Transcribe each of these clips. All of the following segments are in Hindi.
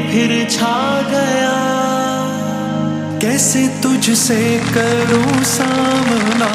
फिर छा गया, कैसे तुझसे करूं सामना,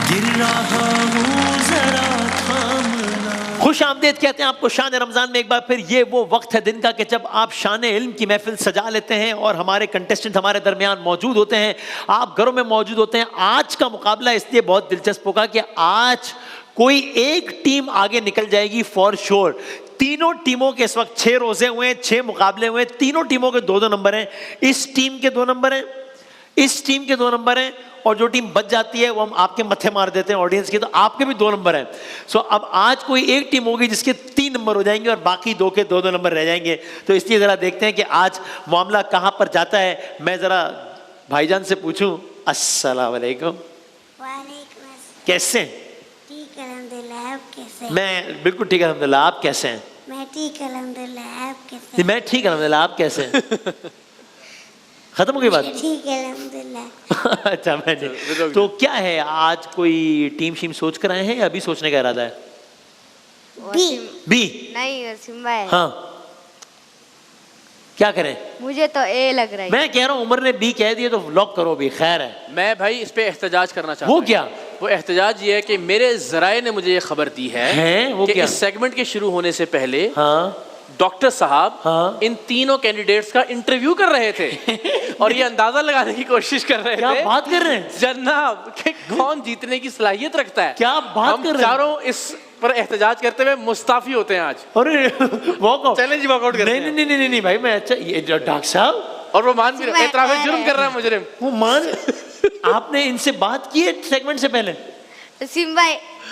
गिर रहा हूँ जरा थामना। खुश आमदेद कहते हैं आपको शान रमजान में एक बार फिर। ये वो वक्त है दिन का कि जब आप शान इल्म की महफिल सजा लेते हैं और हमारे कंटेस्टेंट हमारे दरमियान मौजूद होते हैं, आप घरों में मौजूद होते हैं। आज का मुकाबला इसलिए बहुत दिलचस्प होगा कि आज कोई एक टीम आगे निकल जाएगी फॉर श्योर। तीनों टीमों के इस वक्त 6 रोजे हुए हैं, 6 मुकाबले हुए हैं, तीनों टीमों के 2-2 नंबर हैं। इस टीम के 2 नंबर हैं, इस टीम के 2 नंबर हैं, और जो टीम बच जाती है वो हम आपके मत्थे मार देते हैं ऑडियंस के, तो आपके भी 2 नंबर हैं। सो अब आज कोई एक टीम होगी जिसके 3 नंबर हो जाएंगे और बाकी 2 के 2-2 नंबर रह जाएंगे। तो इसलिए जरा देखते हैं कि आज मामला कहां पर जाता है। मैं जरा भाईजान से पूछूं, अस्सलाम वालेकुम। कैसे हैं? ठीक है अल्हम्दुलिल्लाह, आप कैसे हैं? मैं बिल्कुल ठीक है अल्हम्दुलिल्लाह, आप कैसे हैं? मैं ठीक है अल्हम्दुलिल्लाह, आप कैसे हैं? मैं ठीक अल्हम्दुलिल्लाह, आप कैसे हैं? खत्म हो गई बात? ठीक है अल्हम्दुलिल्लाह। अच्छा, मैं तो क्या है, आज कोई टीम शीम सोच कर आए हैं या अभी सोचने का इरादा है? बी नहीं, सिम्बा है। हाँ, क्या करें? मुझे तो ए लग रहा है। मैं कह रहा हूँ उमर ने बी कह दिया तो लॉक करो भी, खैर है। मैं भाई इस पे एहतजाज करना चाहता हूँ। वो क्या? वो एहतजाज ये है कि मेरे जराए ने मुझे ये खबर दी है वो कि क्या? इस सेगमेंट के शुरू होने से पहले हाँ डॉक्टर साहब हाँ इन तीनों कैंडिडेट्स का इंटरव्यू कर रहे थे और ये अंदाजा लगाने की कोशिश कर रहे क्या थे, बात कर रहे हैं जनाब, कि कौन जीतने की सलाहियत रखता है। क्या बात हम कर रहे हैं? चारों इस पर एहतजाज करते हुए मुस्ताफी होते हैं आज। अरे वॉकआउट, चलें जी, वॉकआउट करते हैं। नहीं भाई, मैं अच्छा ये डॉक्टर साहब, और वो मान भी एतराफ़ जुर्म कर रहा है मुजरिम। वो मान आपने इनसे बात की है सेगमेंट से पहले? सिम्बा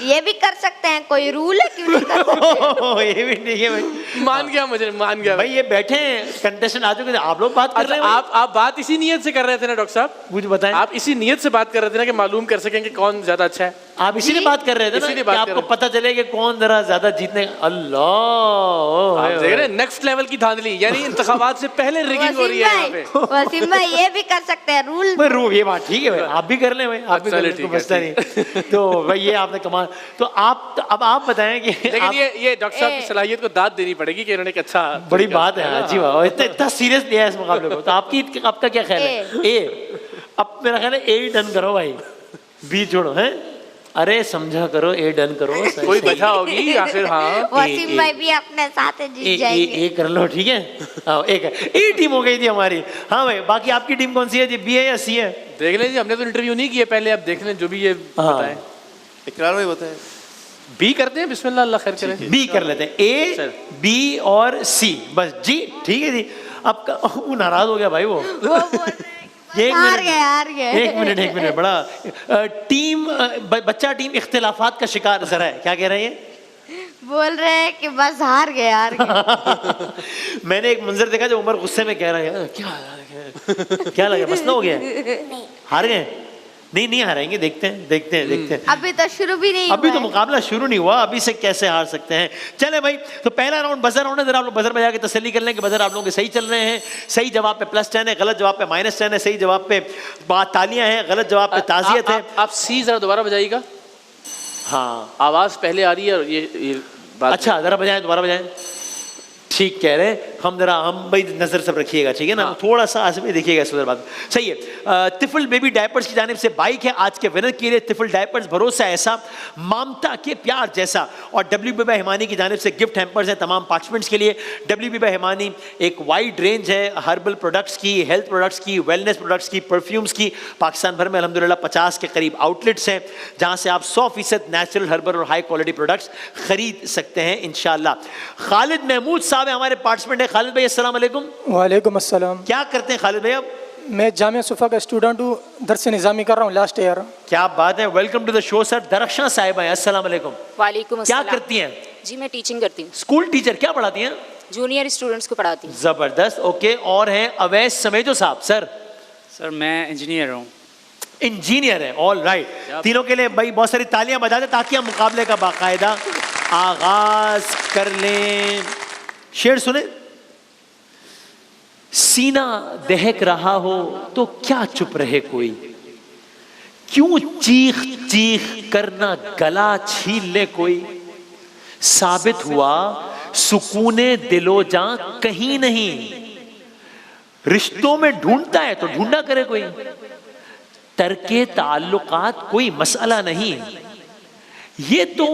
ये भी कर सकते हैं, कोई रूल है क्यों नहीं कर सकते? ये भी नहीं है भाई। मान गया मुजरिम, मान गया भाई। ये बैठे हैं कंटेस्टेंट आ चुके थे, आप लोग बात कर रहे हैं। आप बात इसी नियत से कर रहे थे ना डॉक्टर साहब? मुझे बताएं। आप इसी नियत से बात कर रहे थे ना कि मालूम कर सकें कि कौन ज्यादा अच्छा है। आप इसीलिए बात कर रहे थे ना कि आपको पता चले कि कौन जरा ज्यादा जीतने। अल्लाह, आप देख रहे हैं नेक्स्ट लेवल की धांधली, यानी इंतखाबात से पहले रिगिंग हो रही है यहाँ पे। वसीम भाई ये भी कर सकते हैं रूल। ये बात ठीक है भाई, आप भी कर लें भाई, आप भी कर लें, बचता नहीं। तो भाई ये आपने कमाल। तो अब आप बताएं कि लेकिन ये डॉक्टर साहब की सलाहियत को दाद देनी पड़ेगी कि इन्होंने एक अच्छा, बड़ी बात है। अच्छी बात, इतना सीरियस लिया है इस मुकाबले को। तो आपका क्या ख्याल है? ए, अब मेरा ख्याल है ए ही डन करो भाई, बी छोड़ो है। अरे समझा करो, ए डन करो, कोई वजह होगी आखिर। हाँ, वसीम भाई भी अपने साथ जीत जाएंगे। ए कर लो, ठीक है। एक ए टीम हो गई थी हमारी। हाँ भाई, बाकी आपकी टीम कौन सी है जी? बी है या सी है? देख लें जी, हमने तो इंटरव्यू नहीं किया पहले, अब देख लें जो भी ये बताएं। इकरार भाई बताएं। बी करते हैं, बिस्मिल्लाह, अल्लाह खैर करे। बी कर लेते हैं, ए बी और सी, बस जी, ठीक है जी। अब वो नाराज हो गया भाई, वो हार गए। एक मिनट, बड़ा टीम बच्चा टीम इख्तिलाफात का शिकार जरा है, क्या कह रहे हैं? बोल रहे हैं कि बस हार गए। मैंने एक मंजर देखा जो उमर गुस्से में कह रहा है, क्या लगा मसला हो गया, हार गए? नहीं हारेंगे, देखते हैं। अभी तो शुरू भी नहीं, अभी तो मुकाबला शुरू नहीं हुआ, अभी से कैसे हार सकते हैं। चले भाई, तो पहला राउंड बजर राउंड है, जरा आप लोग बजर बजा के तसल्ली कर लें कि बजर आप लोगों के सही चल रहे हैं। सही जवाब पे +10 है, गलत जवाब पे -10 है, सही जवाब पे तालियां हैं, गलत जवाब पे ताजियत है। आप सी जरा दोबारा बजाइएगा। हाँ, आवाज पहले आ रही है और ये बात। अच्छा, जरा बजाएं, दोबारा बजाएं। ठीक कह रहे हैं हम, जरा हम भाई नजर सब रखिएगा, ठीक है ना? हाँ। थोड़ा सा आसमे देखिएगा इस बात सही है। तिफल बेबी डायपर्स की जानिब से बाइक है आज के विनर के लिए। तिफल डायपर्स, भरोसा ऐसा, ममता के प्यार जैसा। और WB बाय हिमानी की जानिब से गिफ्ट हैम्पर्स हैं तमाम पार्टिसिपेंट्स के लिए। WB बाय हिमानी एक वाइड रेंज है हर्बल प्रोडक्ट्स की, हेल्थ प्रोडक्ट्स की, वेलनेस प्रोडक्ट्स की, परफ्यूम्स की। पाकिस्तान भर में अल्हम्दुलिल्लाह 50 के करीब आउटलेट्स हैं जहाँ से आप 100% नेचुरल हर्बल और हाई क्वालिटी प्रोडक्ट्स खरीद सकते हैं इंशाल्लाह। खालिद महमूद साहब हमारे पार्टिसिपेंट है। खालिद भाई अस्सलाम वालेकुम। वालेकुम अस्सलाम। क्या करते हैं खालिद भाई आप? मैं जामिया सुफ़ा का स्टूडेंट हूँ, दर्स निज़ामी कर रहा हूँ लास्ट ईयर। क्या बात है, welcome to the show sir. Darakhshan Sahiba है, अस्सलाम वालेकुम। वालेकुम अस्सलाम। क्या करती हैं? जी मैं टीचिंग करती हूँ। स्कूल टीचर, क्या पढ़ाती हैं? जूनियर स्टूडेंट्स को पढ़ाती हूँ। जबरदस्त, ओके। और हैं अवैस समेजो साहब। सर मैं इंजीनियर हूँ। इंजीनियर है, ऑल राइट। तीनों के लिए भाई बहुत सारी तालियां बजा दें ताकि हम मुकाबले का बाकायदा आगाज कर लें। शेर सुने। सीना दहक रहा हो तो क्या चुप रहे कोई, क्यों चीख चीख करना गला छीन ले कोई। साबित हुआ सुकूने दिलो जां कहीं नहीं, रिश्तों में ढूंढता है तो ढूंढा करे कोई, तरके ताल्लुकात कोई मसला नहीं। ये तो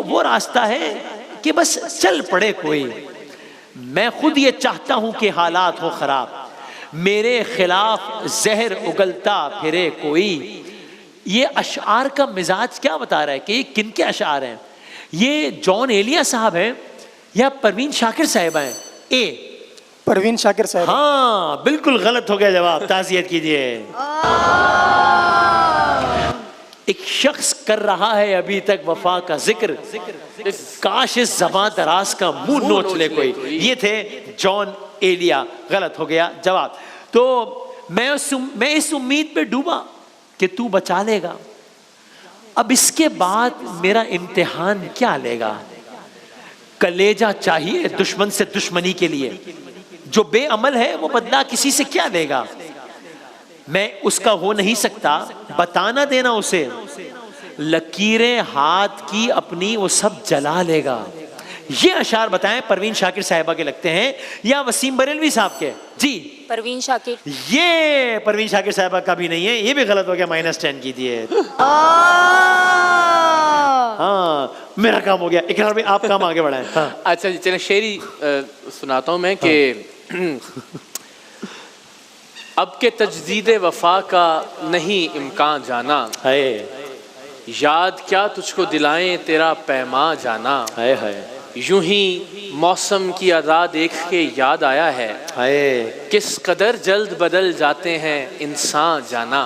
वो रास्ता है कि बस चल पड़े कोई। मैं खुद ये चाहता हूं कि हालात हो खराब, मेरे खिलाफ जहर उगलता फिरे कोई। ये अशआर का मिजाज क्या बता रहा है कि ये किन के अशआर हैं? ये जॉन एलिया साहब हैं या परवीन शाकिर साहिबा हैं? ए परवीन शाकिर साहब। हाँ बिल्कुल गलत हो गया जवाब, ताज़ियत कीजिए। एक शख्स कर रहा है अभी तक वफा का जिक्र, काश इस ज़बां दराज का मुंह नोच ले कोई। ये थे जॉन एलिया, गलत हो गया जवाब। तो मैं इस उम्मीद पे डूबा कि तू बचा लेगा, अब इसके बाद मेरा इम्तिहान क्या लेगा? कलेजा चाहिए दुश्मन से दुश्मनी के लिए, जो बेअमल है वो बदला किसी से क्या लेगा? मैं उसका हो नहीं सकता, बताना देना उसे, लकीरें हाथ की अपनी वो सब जला लेगा। ये अशार बताएं परवीन शाकिर साहिबा के लगते हैं या वसीम बरेलवी साहब के? जी परवीन शाकिर। ये परवीन शाकिर साहिबा का भी नहीं है, ये भी गलत हो गया, -10 कीजिए। हाँ मेरा काम हो गया, इकरार में आप काम आगे बढ़ाएं। हाँ। अच्छा जी चलिए शेरी सुनाता हूँ मैं कि अब के तजदीद वफा का नहीं इम्कान जाना, याद क्या तुझको दिलाएं तेरा पैमा जाना। यूं ही मौसम की अदा देख के याद आया है, किस कदर जल्द बदल जाते हैं इंसान जाना।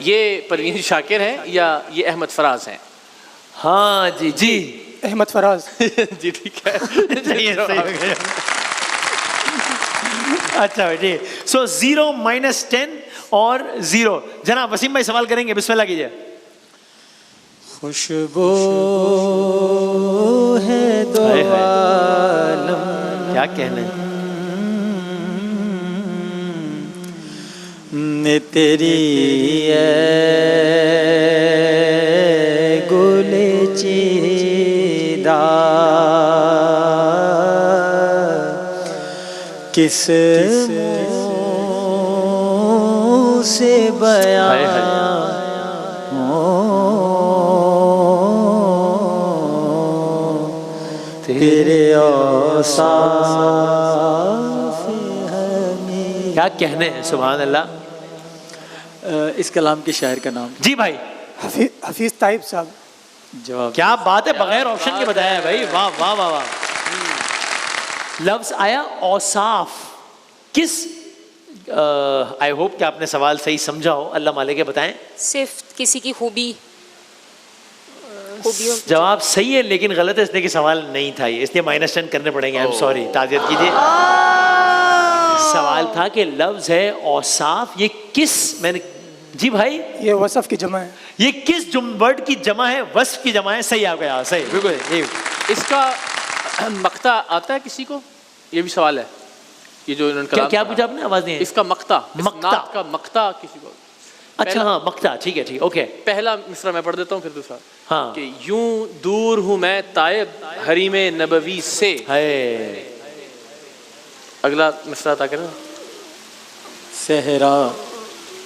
ये परवीन शाकिर हैं या ये अहमद फराज हैं? हाँ जी जी अहमद फराज। जी ठीक है। अच्छा बेटी, सो 0 -10 और 0। जनाब वसीम भाई सवाल करेंगे, बिस्मिल्लाह कीजिए। खुशबू है दो आलम, क्या कहने ने तेरी गुले चीदा किस मुंह से बयां तेरे औसाफ हमें। क्या कहने हैं, सुभान अल्लाह। इस कलाम के शायर का नाम? जी भाई हफीज ताइब साहब। जवाब? क्या बात है, बगैर ऑप्शन के बताया है भाई, वाह वाह वाह वाह। लफ्ज आया औसाफ, किस आई होप कि आपने सवाल सही समझा हो, अल्लाह मालिक बताएं। सिर्फ किसी की खूबियों जवाब सही है लेकिन गलत है, इसलिए कि सवाल नहीं था ये, इसलिए -10 करने पड़ेंगे। आई एम सॉरी, ताज़ियत कीजिए। सवाल था कि लफ्ज है औसाफ, ये किस, मैंने जी भाई ये वसफ की जमा है। ये किस वर्ड की जमा है? वस्फ की जमा है। सही आ गया, सही बिल्कुल। इसका मक्ता आता है किसी को? ये भी सवाल है, ये जो इन्होंने क्या पूछा आपने? आवाज नहीं। इसका मक्ता, मक्ता का मक्ता किसी को? अच्छा हाँ मक्ता, ठीक है ठीक, ओके। पहला मिसरा मैं पढ़ देता हूँ, फिर दूसरा। हाँ। कि यूं दूर हूँ मैं ताइब हरीम नबवी से। अगला मिसरा था क्या? सहरा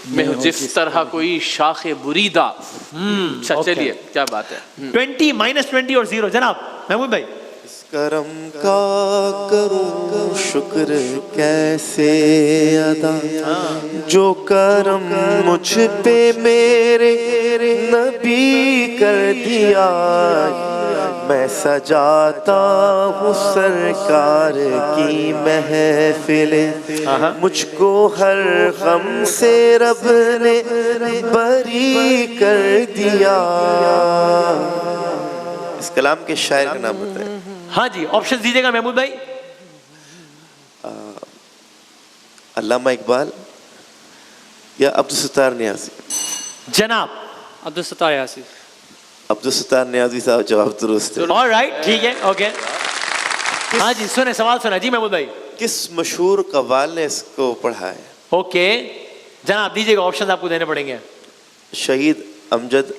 मैं हूँ जिस तरह कोई शाखे बुरीदा। अच्छा चलिए, क्या बात है। 20 -20 और 0। जनाब महमूद भाई। करम का करूं शुक्र कैसे अदा, जो करम मुझ पे मेरे नबी कर दिया। मैं सजाता हूँ सरकार की महफिले, मुझको हर गम से रब ने बरी कर दिया। इस कलाम के शायर का नाम बताएं। हाँ जी, ऑप्शन दीजिएगा महमूद भाई। अल्लामा इकबाल या अब्दुल सत्तार नियाज़ी? जनाब अब्दुल सत्तार नियाज़ी। अब्दुल सत्तार नियाज़ी साहब, जवाब दुरुस्त है। ऑलराइट, ठीक है, ओके। हाँ जी सुने, सवाल सुना जी महमूद भाई। किस मशहूर कव्वाल ने इसको पढ़ा है? ओके जनाब दीजिएगा, ऑप्शन आपको देने पड़ेंगे। शहीद अमजद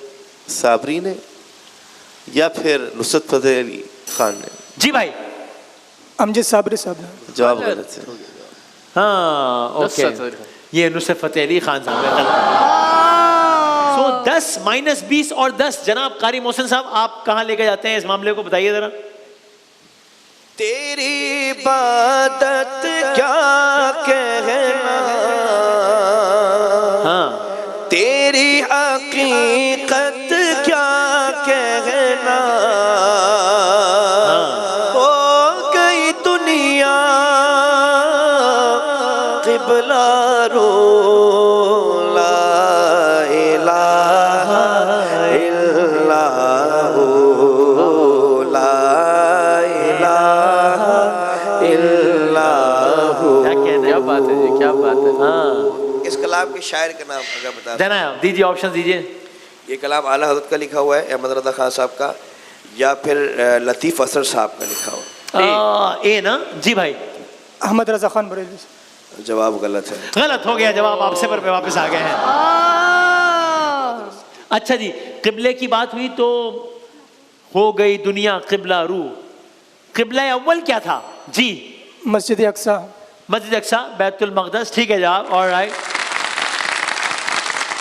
साबरी ने या फिर नुसरत फतेह अली खान ने? जी भाई। अमजद साबरी साहब। जवाब गलत है। हाँ ओके, ये नुसरत फतेह अली खान साहब है, गलत। सो 10 माइनस 20 और 10। जनाब कारी मोहसिन साहब, आप कहाँ लेके जाते हैं इस मामले को, बताइए जरा। तेरी इबादत क्या कहना, हाँ तेरी हकीकत क्या कहना, हो गई दुनिया क़िबला रो, ला इलाहा इल्लल्लाहु, ला इलाहा इल्लल्लाहु। क्या बात है जी, क्या बात है। हाँ, इस कलाम के शायर का नाम अगर बता दें। देना दीजिए, ऑप्शन दीजिए। ये कलाम आला हज़रत का लिखा हुआ है, अहमद रज़ा खान साहब का, या फिर लतीफ़ असर साहब का लिखा हुआ ए ना जी भाई। अहमद रजा खान बरेलवी। है। जवाब गलत है। गलत हो गया जवाब, आप सिफर पे वापस आ गए हैं। अच्छा जी, किबले की बात हुई तो हो गई दुनिया किबला रू। किबला अव्वल क्या था जी? मस्जिद अक्सा। मस्जिद अक्सा, बैतुल मक़दस, ठीक है जवाब, ऑलराइट।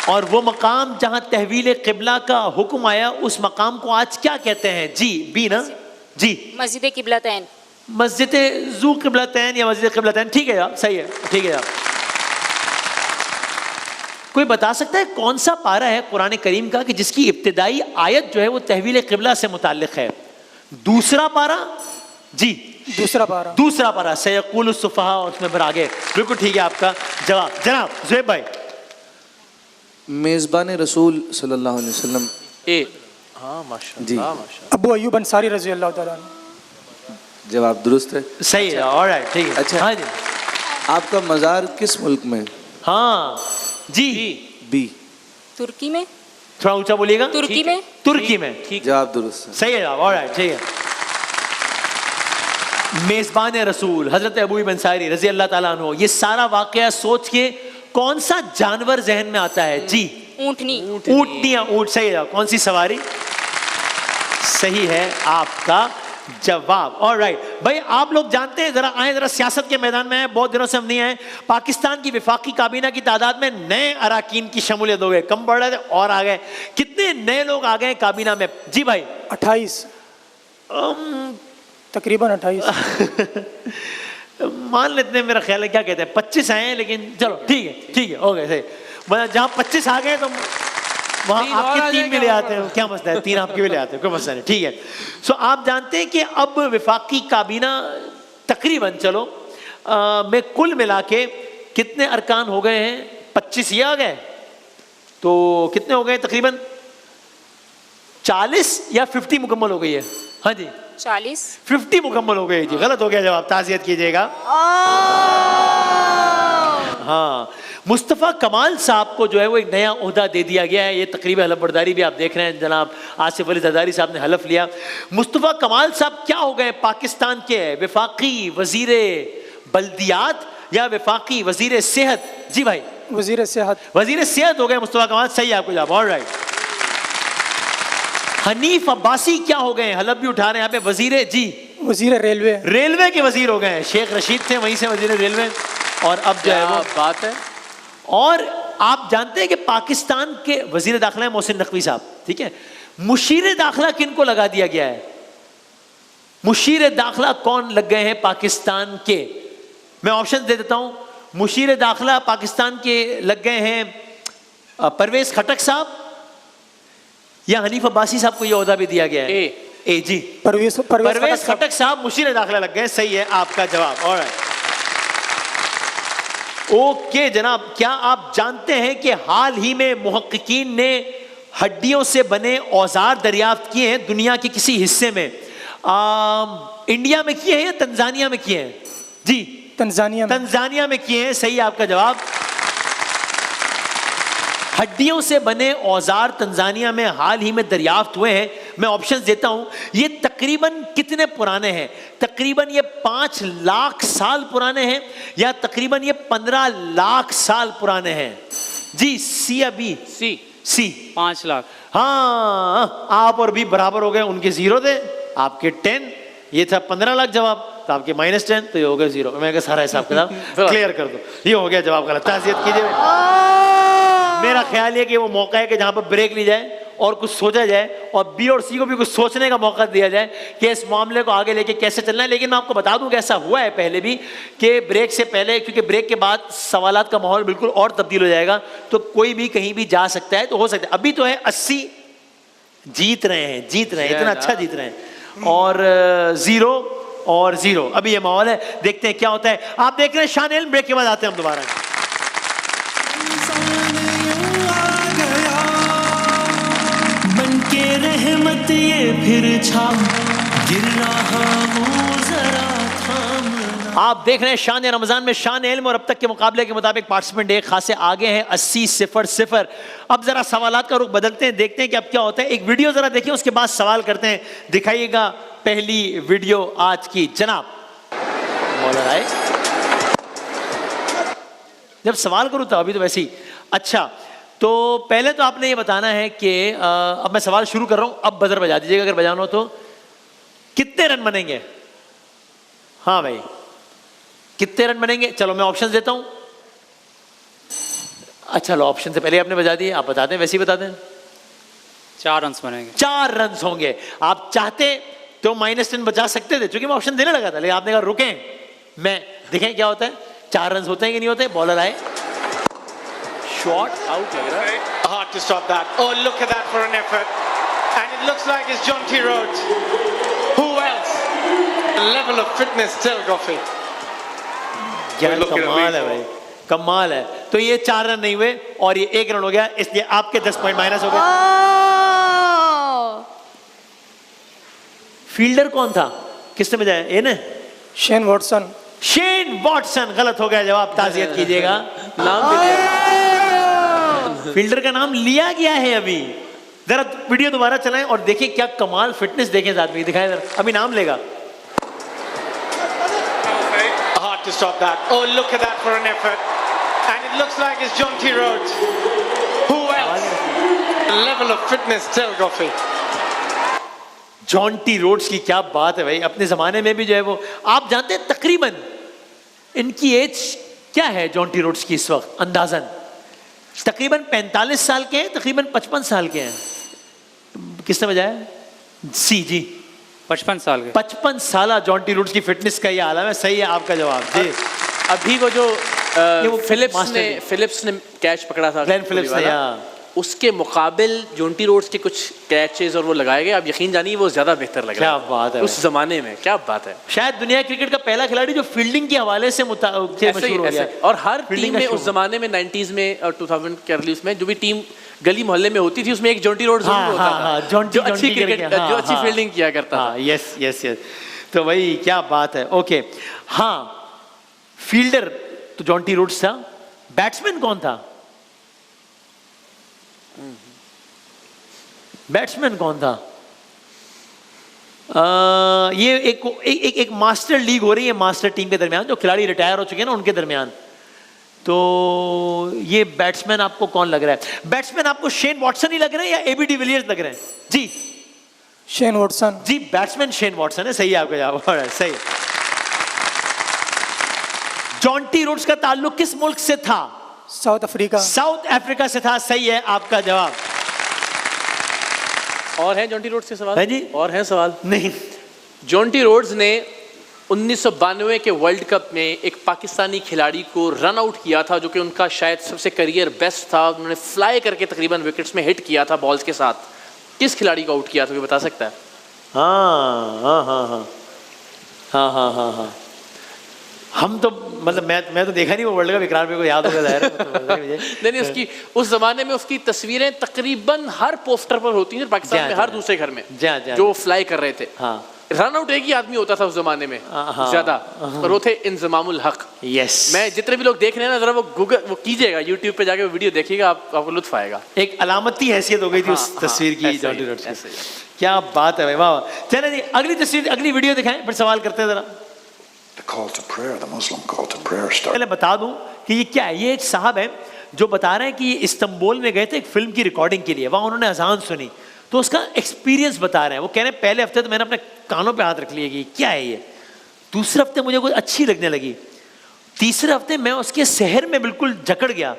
और वो मकाम जहां तहवील किबला का हुक्म आया, उस मकाम को आज क्या कहते हैं जी? बी ना जी? मस्जिद किबलतैन। मस्जिद जू किबलतैन या मस्जिद किबलतैन, ठीक है जवाब, सही है, ठीक है जवाब। कोई बता सकता है कौन सा पारा है कुरान करीम का कि जिसकी इब्तिदाई आयत जो है वो तहवील किबला से मुताल्लिक है? दूसरा पारा जी? दूसरा पारा। दूसरा पारा, सयक़ूलु सुफ़हा, और उसमें फिर आगे। बिल्कुल ठीक है आपका जवाब। जनाब ज़ुहैब भाई। मेज़बान रसूल सल्लल्लाहु अलैहि वसल्लम। ए, हाँ माशाअल्लाह, माशाअल्लाह। अबू अय्यूब अंसारी रज़ी अल्लाह तआला अन्हु। जवाब दुरुस्त है। सही है, ऑलराइट, ठीक है। अच्छा, हाँ जी। आपका मज़ार किस मुल्क में? हाँ जी? बी। तुर्की में। थोड़ा ऊंचा बोलिएगा। तुर्की में। तुर्की में, जवाब दुरुस्त है। सही है जवाब, ऑलराइट, ठीक है। मेज़बान रसूल हजरत अबू अय्यूब अंसारी रज़ी अल्लाह ताला अन्हु, ये सारा वाकया सोच के कौन सा जानवर जहन में आता है जी? ऊँटनी। ऊँटनियाँ, ऊँट, सही है। कौन सी सवारी? सही है आपका जवाब, ऑलराइट। भाई आप लोग जानते हैं, जरा आए, जरा सियासत के मैदान में हैं, बहुत दिनों से हम नहीं आए। पाकिस्तान की विफाकी काबीना की तादाद में नए अराकीन की शमूलियत हो गई, कम बढ़ रहे थे और आ गए। कितने नए लोग आ गए काबीना में जी भाई? 28 तकरीबन 28 मान लेते हैं, मेरा ख्याल है, क्या कहते हैं, 25 आए हैं, लेकिन चलो ठीक है, ठीक है, हो गए सही। मतलब जहाँ 25 आ गए तो वहाँ आपके 3 भी ले आते हैं, क्या मसला है, 3 आपके भी ले आते हैं, कोई मसला नहीं, ठीक है। सो आप जानते हैं कि अब विफाकी काबीना तकरीबन, चलो में कुल मिला के कितने अरकान हो गए हैं? 25 ये आ गए तो कितने हो गए तकरीबन? 40 या 50 मुकम्मल हो गई है? हाँ जी 40। 50 मुकम्मल हो गई जी, गलत हो गया जवाब, ताज़ियत कीजिएगा। हाँ, मुस्तफ़ा कमाल साहब को जो है वो एक नया ओहदा दे दिया गया है। ये तकरीब हलफ बरदारी भी आप देख रहे हैं, जनाब आसिफ अली जरदारी साहब ने हलफ लिया। मुस्तफ़ा कमाल साहब क्या हो गए पाकिस्तान के? वफाकी वजीर बल्दियात या वफाकी वजीर सेहत? जी भाई वजीर सेहत। वजीर सेहत हो गए मुस्तफ़ा कमाल, सही है आपको जवाब, ऑलराइट। हनीफ अब्बासी क्या हो गए? हलफ भी उठा रहे हैं यहाँ पे, वजीर जी? वजीर रेलवे। रेलवे के वजीर हो गए। शेख रशीद थे, वहीं से वजीर रेलवे, और अब जो है वो बात है। और आप जानते हैं कि पाकिस्तान के वजीर दाखिला है मोहसिन नकवी साहब, ठीक है। मुशीर दाखिला किन को लगा दिया गया है? मुशीर दाखिला कौन लग गए हैं पाकिस्तान के? मैं ऑप्शन दे देता हूं। मुशीर दाखिला पाकिस्तान के लग गए हैं परवेज खटक साहब, या हनीफ अब्बासी साहब को यह ओहदा भी दिया गया है? ए जी परवेज खटक साहब मुशीर दाखिला लग गए, सही है आपका जवाब, ऑलराइट। ओके जनाब, क्या आप जानते हैं कि हाल ही में मुहक्किकीन ने हड्डियों से बने औजार दरियाफ्त किए हैं दुनिया के किसी हिस्से में? इंडिया में किए हैं या तंजानिया में किए हैं? जी तंजानिया में किए हैं, सही आपका जवाब। हड्डियों से बने औजार तंजानिया में हाल ही में दरियाफ्त हुए हैं। मैं ऑप्शंस देता हूं। ये तकरीबन कितने पुराने हैं? तकरीबन ये 5 लाख साल पुराने हैं, या तकरीबन ये 15 लाख साल पुराने हैं? जी सी या बी? सी 5 लाख। हाँ, आप और बी बराबर हो गए। उनके 0 थे, आपके 10। ये था 15 लाख जवाब, तो आपके -10, तो ये हो गया 0। मैं कहा सारा हिसाब किताब क्लियर कर दो, ये हो गया जवाब गलत। ताज़ियत कीजिए। मेरा ख्याल है कि वो मौका है कि जहाँ पर ब्रेक ली जाए और कुछ सोचा जाए और बी और सी को भी कुछ सोचने का मौका दिया जाए कि इस मामले को आगे लेके कैसे चलना है। लेकिन मैं आपको बता दूं कि ऐसा हुआ है पहले भी कि ब्रेक से पहले, क्योंकि ब्रेक के बाद सवालात का माहौल बिल्कुल और तब्दील हो जाएगा, तो कोई भी कहीं भी जा सकता है। तो हो सकता है अभी तो है 80 जीत रहे हैं, इतना अच्छा जीत रहे हैं, और 0 और 0 अभी ये माहौल है। देखते हैं क्या होता है। आप देख रहे हैं शान इल्म, ब्रेक के बाद आते हैं हम दोबारा। रहमत ये फिर छाम गिर रहा हूं जरा थाम। आप देख रहे हैं शान रमजान में शान इल्म, और अब तक के मुकाबले के मुताबिक पार्टिसिपेंट एक खासे आगे हैं 80-0। अब जरा सवालात का रुख बदलते हैं, देखते हैं कि अब क्या होता है। एक वीडियो जरा देखिए, उसके बाद सवाल करते हैं। दिखाइएगा पहली वीडियो आज की। जनाब मौलाना आए, जब सवाल करूं तो अभी तो वैसे ही। अच्छा, तो पहले तो आपने ये बताना है कि अब मैं सवाल शुरू कर रहा हूं, अब बजर बजा दीजिएगा अगर बजाना हो तो। कितने रन बनेंगे? हाँ भाई, कितने रन बनेंगे? चलो मैं ऑप्शन देता हूं। अच्छा लो, ऑप्शन से पहले आपने बजा दिए, आप बता दें, वैसे ही बता दें। 4 रन बनेंगे। 4 रन होंगे। आप चाहते तो -10 बचा सकते थे, क्योंकि मैं ऑप्शन देने लगा था, लेकिन आपने कहा रुकें, मैं देखें क्या होता है। 4 रन होते हैं कि नहीं होते। बॉलर आए, शॉट आउट लग रहा है। Hard to stop that. Oh, look at that for an effort. And it looks like it's John T. Rhodes. Who else? The level of fitness still, Goffey. क्या कमाल है भाई, कमाल है। तो ये 4 रन नहीं हुए और ये 1 रन हो गया, इसलिए आपके 10 पॉइंट माइनस हो गए। फील्डर कौन था? किसने बजाया? ये ना शेन वॉटसन। शेन वॉटसन गलत हो गया जवाब। ताज़ियत कीजिएगा, नाम भी लिया, फील्डर का नाम लिया गया है। अभी जरा वीडियो दोबारा चलाएं और देखिए क्या कमाल फिटनेस देखें इस आदमी की। दिखाएं जरा, अभी नाम लेगा। Hard to stop that. Oh, look at that for an effort. And it looks like it's John T. Rhodes. Who else? The level of fitness still, Goffey. Jonty Rhodes की क्या बात है भाई। अपने जमाने में भी जो है वो, आप जानते हैं तकरीबन इनकी एज क्या है जॉन टी रोड्स की इस वक्त? अंदाजन तकरीबन 45 साल के हैं, तकरीबन 55 साल के हैं। किसने बजाया? सी जी, 55 साल के। 55 साल जॉन टी रोड्स की फिटनेस का ये आलम है। सही है आपका जवाब जी। अभी वो जो फिलिप्स ने कैच पकड़ा था, ग्लेन फिलिप्स ने, उसके मुकाबिल जोंटी रोड्स के कुछ कैचेस और वो लगाए गए। आप यकीन जानिए वो ज्यादा बेहतर लग रहा है। क्या बात है उस जमाने में, क्या बात है। शायद दुनिया क्रिकेट का पहला खिलाड़ी जो फील्डिंग के हवाले से मशहूर हो गया। और हर टीम में उस जमाने में 90s में और 2000 के अर्ली में जो भी टीम गली मोहल्ले में होती थी, उसमें एक जोंटी रोड जरूर होता था, जो अच्छी क्रिकेट, जो अच्छी फील्डिंग किया करता था। यस यस यस, तो भाई क्या बात है। ओके, हाँ, फील्डर तो जॉन्टी रोड्स था। बैट्समैन कौन था? बैट्समैन कौन था? ये एक मास्टर लीग हो रही है मास्टर टीम के दरमियान, जो खिलाड़ी रिटायर हो चुके हैं ना उनके दरमियान। तो ये बैट्समैन आपको कौन लग रहा है? बैट्समैन आपको शेन वॉटसन ही लग रहे हैं या एबी डिविलियर्स लग रहे हैं? जी शेन वॉटसन जी, बैट्समैन शेन वॉटसन है। सही है आपका जवाब, सही। जॉन्टी रोड्स का ताल्लुक किस मुल्क से था? South Africa. साउथ अफ्रीका से था। सही है आपका जवाब। और है जॉन्टी रोड्स के सवाल? है जी, और है सवाल? नहीं। जॉन्टी रोड्स ने 1992 के वर्ल्ड कप में एक पाकिस्तानी खिलाड़ी को रन आउट किया था, जो कि उनका शायद सबसे करियर बेस्ट था। उन्होंने फ्लाई करके तकरीबन विकेट्स में हिट किया था बॉल्स के साथ। किस खिलाड़ी को आउट किया था, ये बता सकता है? हाँ हाँ हाँ हाँ हाँ हाँ हाँ हाँ, हम तो मतलब मैं तो देखा नहीं वो वर्ल्ड कप, इकरार मेरे को याद होगा ज़ाहिर है। नहीं, उसकी उस जमाने में उसकी तस्वीरें तकरीबन हर पोस्टर पर होती हैं पाकिस्तान में, हर दूसरे घर में, जो फ्लाई कर रहे थे। हाँ, रन आउट एक ही आदमी होता था उस जमाने में ज्यादा, और वो थे इंजमामुल हक। यस, मैं जितने भी लोग देख रहे हैं ना, जरा वो गूगल वो कीजिएगा, यूट्यूब पे जाके वो वीडियो देखिएगा, आपको लुत्फ आएगा। एक अलामती हैसियत हो गई थी उस तस्वीर की जॉन्टी रोड्स की। क्या बात है भाई, वाह। चलिए जी, अगली तस्वीर, अगली वीडियो दिखाएं, फिर सवाल करते हैं जरा। पहले बता दूं कि ये क्या है। ये एक साहब है जो बता रहे हैं कि ये इस्तांबुल में गए थे एक फिल्म की रिकॉर्डिंग के लिए। वहां उन्होंने अजान सुनी, तो उसका एक्सपीरियंस बता रहे हैं। वो कह रहे हैं पहले हफ्ते तो मैंने अपने कानों पे हाथ रख लिया कि क्या है ये, दूसरे हफ्ते मुझे कुछ अच्छी लगने लगी, तीसरे हफ्ते मैं उसके शहर में बिल्कुल जकड़ गया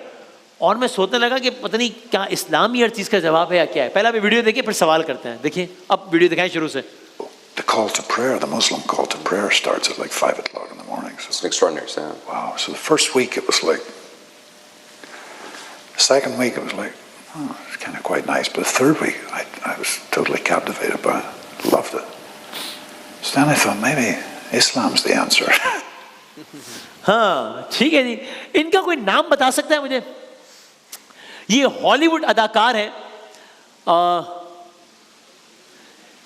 और मैं सोचने लगा कि पता नहीं क्या इस्लाम ही हर चीज़ का जवाब है या क्या है। पहला भी वीडियो देखिए फिर सवाल करते हैं। देखिए अब वीडियो दिखाएं शुरू से। The call to prayer, the Muslim call to prayer starts at like 5 o'clock in the morning. So it's an extraordinary sound. Wow. So the first week it was like, the second week it was like, oh, it's kind of quite nice. But the third week I was totally captivated by it. Loved it. So then I thought maybe Islam's the answer. हाँ ठीक है जी, इनका कोई नाम बता सकता है मुझे? ये हॉलीवुड अदाकार है,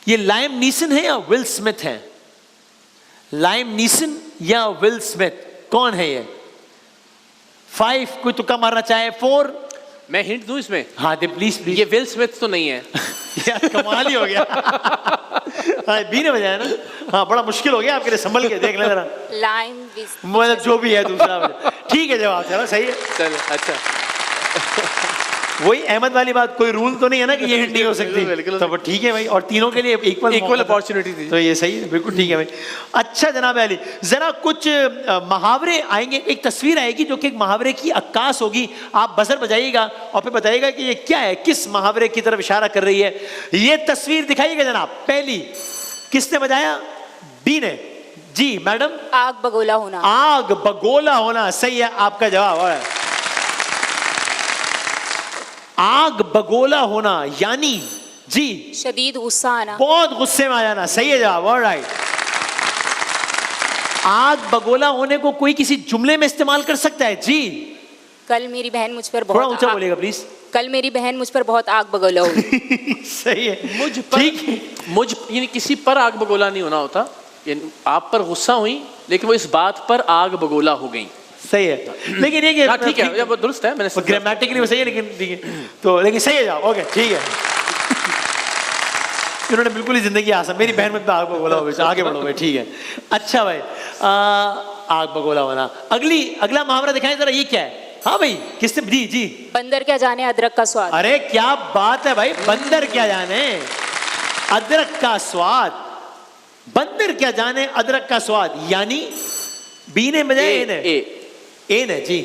ये लाइम नीसन है या विल स्मिथ है? लाइम नीसन या विल स्मिथ, कौन है ये? 5, कोई तुक्का मारना चाहे? 4, मैं हिंट दूं इसमें? हाँ दे प्लीज प्लीज। ये विल स्मिथ तो नहीं है। यार कमाल ही हो गया। हाँ बी ने बजाया ना, हाँ बड़ा मुश्किल हो गया आपके लिए, संभल के देख ले जरा। लाइम मतलब जो भी है दूसरा ठीक है जवाब, चलो सही है। चलो अच्छा। वही अहमद वाली बात, कोई रूल तो नहीं है ना कि ये हिंट नहीं हो सकती, तो ठीक है भाई, और तीनों के लिए इक्वल अपॉर्चुनिटी थी, तो ये सही है, बिल्कुल ठीक है भाई। अच्छा जनाब अली, जरा कुछ मुहावरे आएंगे, एक तस्वीर आएगी जो कि एक मुहावरे की अक्कास होगी, आप बजर बजाइएगा और फिर बताइएगा कि ये क्या है, किस मुहावरे की तरफ इशारा कर रही है। ये तस्वीर दिखाइएगा जनाब। पहली किसने बजाया? बी ने। जी मैडम। आग बगोला होना। आग बगोला होना, सही है आपका जवाब। आग बगोला होना यानी जी शदीद गुस्सा आना, बहुत गुस्से में आ जाना, सही है जवाब। ऑलराइट। आग बगोला होने को कोई किसी जुमले में इस्तेमाल कर सकता है? जी। कल मेरी बहन मुझ पर थोड़ा बहुत ऊंचा बोलिएगा प्लीज। कल मेरी बहन मुझ पर बहुत आग बगोला हुई। सही है। मुझ पर, यानी किसी पर आग बगोला नहीं होना होता, आप पर गुस्सा हुई लेकिन वो इस बात पर आग बगोला हो गई। सही है, लेकिन ये ठीक है, वो दुरुस्त है, मैंने ग्रामेटिकली वो सही है, लेकिन ठीक है तो, लेकिन सही है जवाब। ओके ठीक है। इन्होंने बिल्कुल ही जिंदगी आसान, मेरी बहन में आग बगोला हो, आगे बढ़ो भाई, ठीक है। अच्छा भाई, आग बगोला होना। अगला मुहावरा दिखाएं जरा, ये क्या है? हाँ भाई किसने? जी जी। बंदर क्या जाने अदरक का स्वाद। अरे क्या बात है भाई, बंदर क्या जाने अदरक का स्वाद। बंदर क्या जाने अदरक का स्वाद, यानी बी ने बजाया, ए ने जी।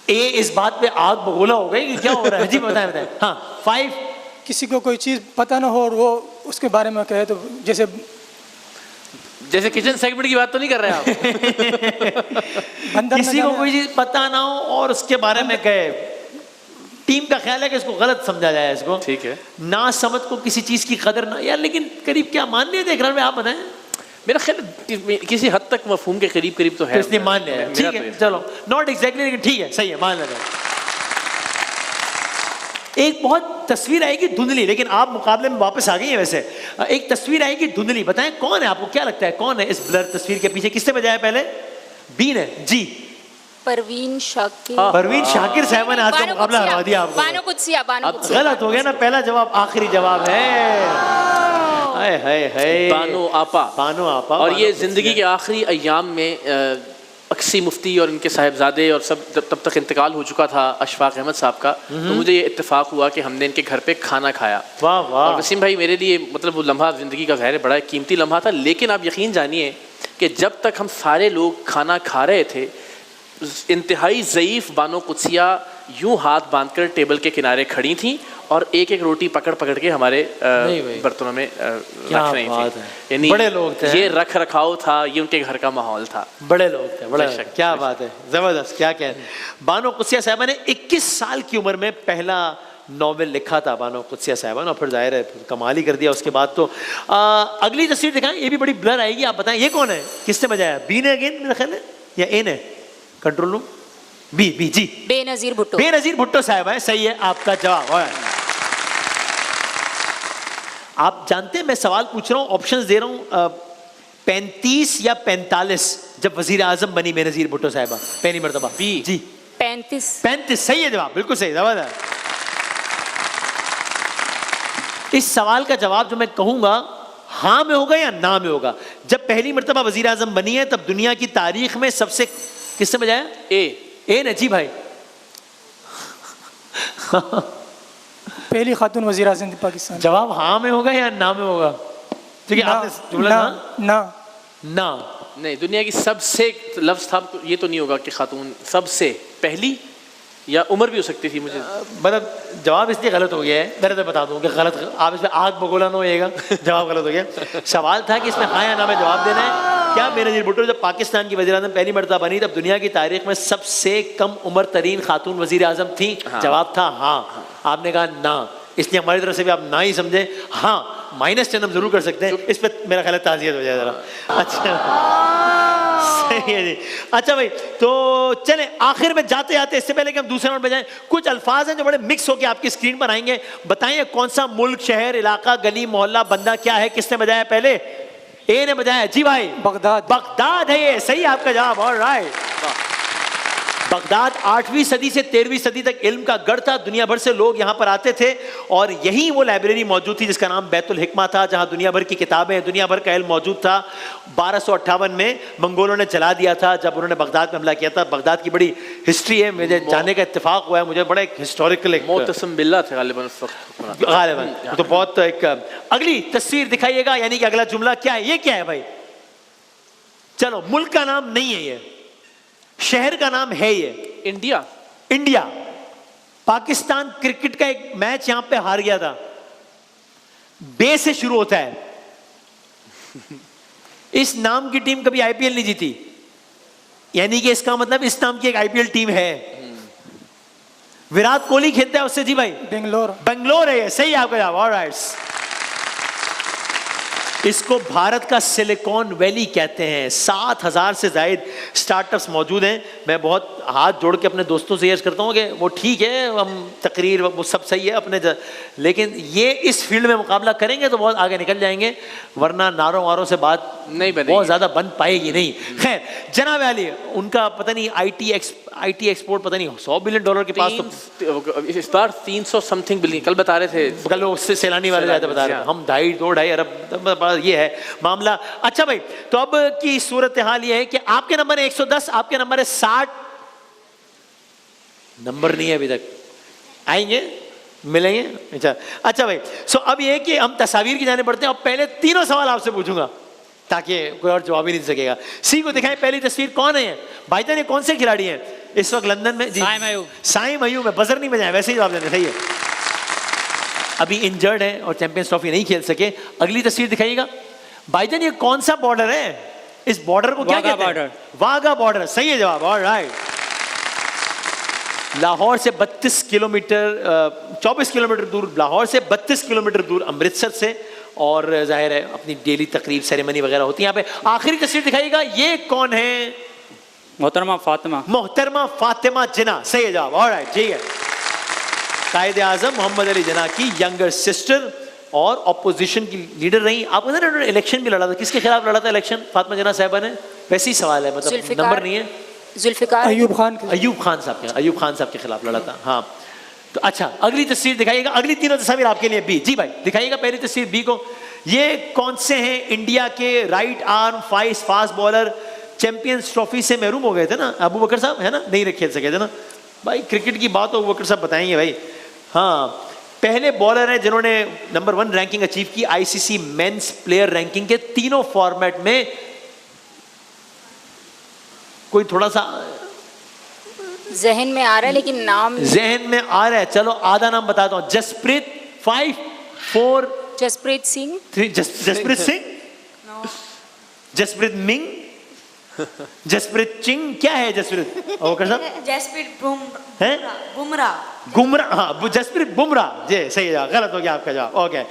ए इस बात पे आग बगोला हो गई कि क्या हो रहा है? जी बताएं। हाँ 5, किसी को कोई चीज़ पता ना हो और वो उसके बारे में कहे, तो जैसे किचन सेगमेंट की बात तो नहीं कर रहे आप? किसी को कोई चीज पता ना हो और उसके बारे में कहे, टीम का ख्याल है कि इसको गलत समझा जाए, इसको ठीक है, ना समझ को किसी चीज की कदर ना, यार लेकिन करीब क्या मान लिया देख रहा हूं, आप बताएं। मेरा ख्याल किसी हद तक मफहूम के करीब तो है, इसलिए मान लिया। ठीक है चलो, नॉट एग्जैक्टली लेकिन ठीक है, सही है, मान लिया। एक बहुत तस्वीर आएगी धुंधली, लेकिन आप मुकाबले में वापस आ गई है। वैसे एक तस्वीर आएगी धुंधली, बताएं कौन है? आपको क्या लगता है कौन है इस ब्लर तस्वीर के पीछे? किसने बजाया पहले? बी ने जी। परवीन शाकिर। परवीन शाकिर साहब ने आज का मुकाबला हरा दिया आपको। बानो कुदसिया। गलत हो गया ना, पहला जवाब आखिरी जवाब है। हाय हाय हाय, बानो आपा। बानो आपा। और ये जिंदगी के आखिरी अय्याम में अक्सी मुफ्ती और इनके साहिबजादे और सब तब तक इंतकाल हो चुका था अशफाक अहमद साहब का, तो मुझे ये इत्तेफाक हुआ कि हमने इनके घर पे खाना खाया। वाह वाह। और वसीम भाई मेरे लिए मतलब वो लम्हा ज़िंदगी का ज़ाहिर बड़ा कीमती लम्हा था, लेकिन आप यकीन जानिए कि जब तक हम सारे लोग खाना खा रहे थे, इंतहाई ज़ईफ़ बानो कुदसिया यूं हाथ बांधकर टेबल के किनारे खड़ी थी और एक एक रोटी पकड़ पकड़ के हमारे बर्तनों में रख रही थी। यानी बड़े लोग थे, ये रख रखाव था, ये उनके घर का माहौल था। बड़े लोग थे, बड़े। क्या बात है, जबरदस्त। क्या कह बानो कुदसिया साहिबा ने 21 साल की उम्र में पहला नॉवेल लिखा था बानो कुदसिया साहिबा ने, और फिर जाहिर है कमाल ही कर दिया उसके बाद। तो अगली तस्वीर दिखाएं, ये भी बड़ी ब्लर आएगी, आप बताएं ये कौन है, किसने बजाया? बी ने अगेन मेरा ख्याल है, या ए ने? Control room. बी जी। बेनजीर भुट्टो। बेनजीर भुट्टो साहब है, सही है आपका जवाब। आप जानते हैं मैं सवाल पूछ रहा हूं, ऑप्शंस दे रहा हूं, 35 या 45 जब वजीर आजम बनी बेनजीर भुट्टो साहबा पहली मरतबा। बी जी। 35 सही है जवाब, बिल्कुल सही जवाब। इस सवाल का जवाब जो मैं कहूंगा हाँ में होगा या ना में होगा। जब पहली मरतबा वजीर आजम बनी है तब दुनिया की तारीख में सबसे, किसने बजाया? ए ने जी भाई। पहली खातून वज़ीर आज़म थी पाकिस्तान। जवाब हाँ में होगा या ना में होगा? क्योंकि आपने जुमला ना ना नहीं, दुनिया की सबसे लफ्ज था, ये तो नहीं होगा कि खातून सबसे पहली, या उम्र भी हो सकती थी। मुझे मतलब जवाब इसलिए गलत हो गया है, मैं तो बता दूं कि गलत, आप इसमें आग बगोला ना होइएगा, जवाब गलत हो गया। सवाल था कि इसमें हाँ या ना में जवाब देना है। क्या बेनज़ीर भुट्टो जब पाकिस्तान की वज़ीर आज़म पहली मरतबा बनी तब दुनिया की तारीख में सबसे कम उम्र तरीन खातून वज़ीर आज़म थी? हाँ। जवाब था हाँ। आपने कहा ना, इसलिए हमारी तरफ से भी आप ना ही समझे। हाँ माइनस 10 हम जरूर कर सकते हैं, इस पर मेरा ख्याल है ताज़ियत हो जाए जरा। अच्छा सही है जी। अच्छा भाई, तो चले आखिर में जाते जाते, इससे पहले कि हम दूसरे राउंड में जाएं, कुछ अल्फाज हैं जो बड़े मिक्स होकर आपकी स्क्रीन पर आएंगे। बताइए कौन सा मुल्क, शहर, इलाका, गली, मोहल्ला, बंदा क्या है? किसने बजाया पहले? ए ने बजाया जी भाई। बगदाद। बगदाद है ये, सही आपका जवाब। ऑलराइट। बगदाद 8वीं सदी से 13वीं सदी तक इल्म का गढ़ था। दुनिया भर से लोग यहाँ पर आते थे और यहीं वो लाइब्रेरी मौजूद थी जिसका नाम बैतुल हिकमा था, जहाँ दुनिया भर की किताबें, दुनिया भर का इल्म मौजूद था। 1258 में मंगोलों ने जला दिया था जब उन्होंने बगदाद में हमला किया था। बगदाद की बड़ी हिस्ट्री है, मुझे जाने का इत्तेफाक हुआ है, मुझे बड़ा एक हिस्टोरिकल मोतसम बिल्ला थे गालिबन उस वक्त। गालिबन तो बहुत एक। अगली तस्वीर दिखाइएगा, यानी कि अगला जुमला क्या है? ये क्या है भाई? चलो, मुल्क का नाम नहीं है ये, शहर का नाम है ये। इंडिया। इंडिया। पाकिस्तान क्रिकेट का एक मैच यहां पे हार गया था। बे से शुरू होता है। इस नाम की टीम कभी आईपीएल नहीं जीती, यानी कि इसका मतलब इस नाम की एक आईपीएल टीम है। विराट कोहली खेलता है उससे जी भाई। बेंगलोर। बेंगलोर है ये, सही आपका जवाब। ऑलराइट। इसको भारत का सिलिकॉन वैली कहते हैं। 7000 से ज्यादा स्टार्टअप्स मौजूद हैं। मैं बहुत हाथ जोड़ के अपने दोस्तों से अर्ज करता हूँ कि वो ठीक है, हम तकरीर वो सब सही है अपने लेकिन ये इस फील्ड में मुकाबला करेंगे तो बहुत आगे निकल जाएंगे, वरना नारों वारों से बात नहीं बनेगी, बहुत ज़्यादा बन पाएगी नहीं। खैर, जनाब वाली उनका पता नहीं आईटी एक्सपोर्ट पता नहीं $100 बिलियन के पास, तो इस बार 300 समथिंग बिलियन, कल बता रहे थे, कल उससे सैलानी वाले ज़्यादा बता रहे थे, हम 2.5 अरब, ये है मामला। अच्छा भाई, तो अब की सूरत हाल ये है कि आपके नंबर है 110, आपके नंबर है 60, नंबर नहीं है अभी तक, आएंगे मिलेंगे। अच्छा भाई, सो अब ये कि हम तस्वीर की जाने पड़ते हैं और पहले तीनों सवाल आपसे पूछूंगा ताकि कोई और जवाब ही नहीं दे सकेगा। सी को दिखाएं पहली तस्वीर, कौन है भाईजान? ये कौन से खिलाड़ी हैं इस वक्त लंदन में? जी साइम अयूब में, बजर नहीं बजाए, वैसे ही जवाब देने। सही है, अभी इंजर्ड है और चैंपियंस ट्रॉफी नहीं खेल सके। अगली तस्वीर दिखाइएगा भाईजान, ये कौन सा बॉर्डर है? इस बॉर्डर को क्या कहते हैं? वाघा बॉर्डर, सही है जवाब। ऑलराइट। लाहौर से 32 किलोमीटर 24 किलोमीटर दूर लाहौर से, 32 किलोमीटर दूर अमृतसर से, और जाहिर है अपनी डेली तकरीब सेरेमनी वगैरह होती है यहाँ पे। आखिरी तस्वीर दिखाइएगा, ये कौन है? मोहतरमा फातिमा। मोहतरमा फातिमा जिन्ना, सही है जवाब। ऑलराइट, ठीक है। कायदे आजम मोहम्मद अली जिन्ना की यंगर सिस्टर और ऑपोजिशन की लीडर रही। आपको ना इलेक्शन भी लड़ा था, किसके खिलाफ लड़ा था इलेक्शन फातिमा जिन्ना साहिबा ने? वैसे ही सवाल है, मतलब नंबर नहीं है। जुल्फिकार अयूब खान साहब के खिलाफ लड़ा था। हाँ, तो अच्छा अगली तस्वीर दिखाइएगा। अगली तीनों तस्वीर आपके लिए बी। जी भाई दिखाइएगा पहली तस्वीर बी को। ये कौन से हैं इंडिया के right arm fast bowler? Champions trophy से महरूम हो गए थे ना अबू बकर साहब, है ना, नहीं खेल सके थे ना भाई। क्रिकेट की बात हो, अबू बकर साहब बताएंगे भाई। हाँ, पहले बॉलर हैं जिन्होंने नंबर 1 रैंकिंग अचीव की आईसीसी मेंस प्लेयर रैंकिंग के तीनों फॉर्मेट में। कोई थोड़ा सा जहन में आ रहा है लेकिन नाम जहन में आ रहा है, चलो आधा नाम बताता हूं। जसप्रीत 5 4 जसप्रीत सिंह 3 जसप्रीत सिंह, जसप्रीत मिंग, जसप्रीत चिंग, क्या है जसप्रीत? ओकर साहब जसप्रीत बुमराह, गुमराह, हाँ जसप्रीत बुमराह जी, सही है। गलत हो गया आपका जवाब। ओके,